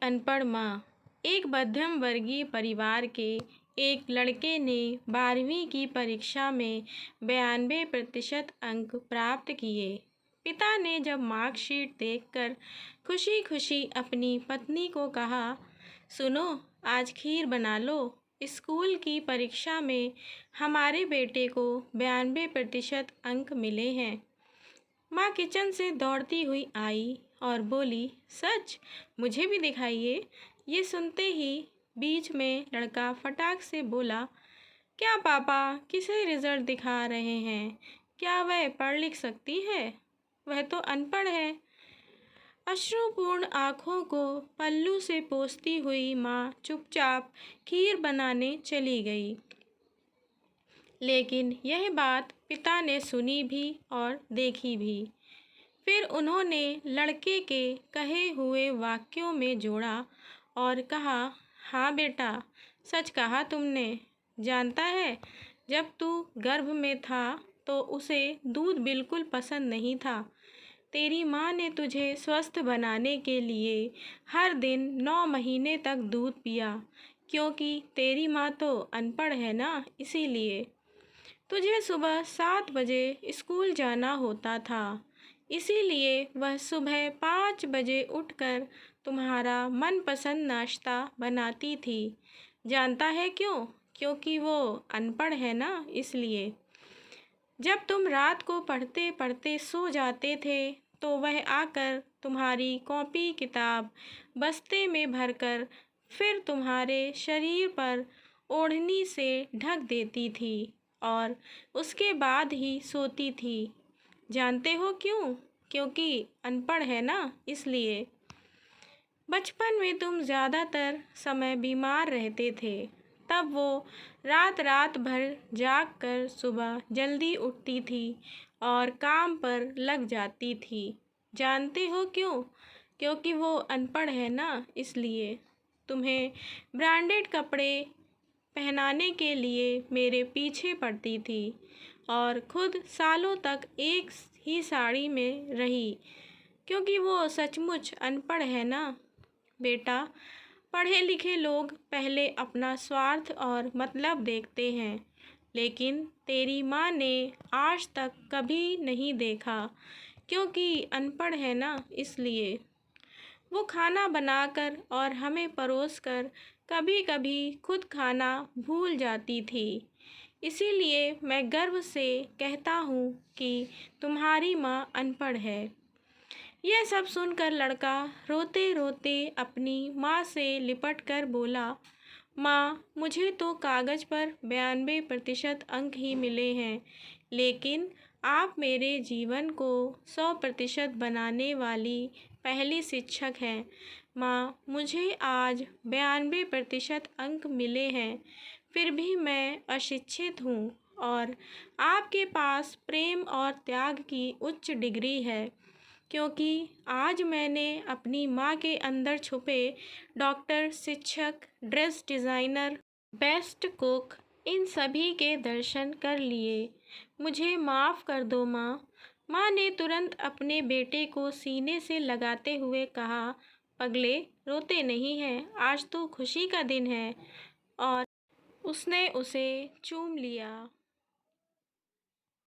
अनपढ़ माँ। एक मध्यम वर्गीय परिवार के एक लड़के ने 12वीं की परीक्षा में 92% अंक प्राप्त किए। पिता ने जब मार्कशीट देखकर खुशी खुशी अपनी पत्नी को कहा, सुनो, आज खीर बना लो, स्कूल की परीक्षा में हमारे बेटे को 92% अंक मिले हैं। माँ किचन से दौड़ती हुई आई और बोली, सच? मुझे भी दिखाइए। ये सुनते ही बीच में लड़का फटाक से बोला, क्या पापा किसे रिजल्ट दिखा रहे हैं? क्या वह पढ़ लिख सकती है? वह तो अनपढ़ है। अश्रुपूर्ण आँखों को पल्लू से पोंछती हुई माँ चुपचाप खीर बनाने चली गई। लेकिन यह बात पिता ने सुनी भी और देखी भी। फिर उन्होंने लड़के के कहे हुए वाक्यों में जोड़ा और कहा, हाँ बेटा, सच कहा तुमने। जानता है, जब तू गर्भ में था तो उसे दूध बिल्कुल पसंद नहीं था। तेरी माँ ने तुझे स्वस्थ बनाने के लिए हर दिन 9 महीने तक दूध पिया, क्योंकि तेरी माँ तो अनपढ़ है ना, इसीलिए। तुझे सुबह 7 बजे स्कूल जाना होता था, इसीलिए वह सुबह 5 बजे उठकर तुम्हारा मनपसंद नाश्ता बनाती थी। जानता है क्यों? क्योंकि वो अनपढ़ है ना, इसलिए। जब तुम रात को पढ़ते पढ़ते सो जाते थे तो वह आकर तुम्हारी कॉपी किताब बस्ते में भरकर फिर तुम्हारे शरीर पर ओढ़नी से ढक देती थी और उसके बाद ही सोती थी। जानते हो क्यों? क्योंकि अनपढ़ है ना, इसलिए। बचपन में तुम ज़्यादातर समय बीमार रहते थे, तब वो रात रात भर जाग कर सुबह जल्दी उठती थी और काम पर लग जाती थी। जानते हो क्यों? क्योंकि वो अनपढ़ है ना, इसलिए। तुम्हें ब्रांडेड कपड़े पहनाने के लिए मेरे पीछे पड़ती थी और खुद सालों तक एक ही साड़ी में रही, क्योंकि वो सचमुच अनपढ़ है ना। बेटा, पढ़े लिखे लोग पहले अपना स्वार्थ और मतलब देखते हैं, लेकिन तेरी माँ ने आज तक कभी नहीं देखा, क्योंकि अनपढ़ है ना, इसलिए। वो खाना बनाकर और हमें परोसकर कभी कभी खुद खाना भूल जाती थी। इसीलिए मैं गर्व से कहता हूँ कि तुम्हारी माँ अनपढ़ है। यह सब सुनकर लड़का रोते रोते अपनी माँ से लिपट कर बोला, माँ, मुझे तो कागज़ पर 92% अंक ही मिले हैं, लेकिन आप मेरे जीवन को 100% बनाने वाली पहली शिक्षक हैं। माँ, मुझे आज 92% अंक मिले हैं, फिर भी मैं अशिक्षित हूँ और आपके पास प्रेम और त्याग की उच्च डिग्री है, क्योंकि आज मैंने अपनी माँ के अंदर छुपे डॉक्टर, शिक्षक, ड्रेस डिज़ाइनर, बेस्ट कुक, इन सभी के दर्शन कर लिए। मुझे माफ़ कर दो माँ। माँ ने तुरंत अपने बेटे को सीने से लगाते हुए कहा, पगले, रोते नहीं हैं, आज तो खुशी का दिन है। और उसने उसे चूम लिया।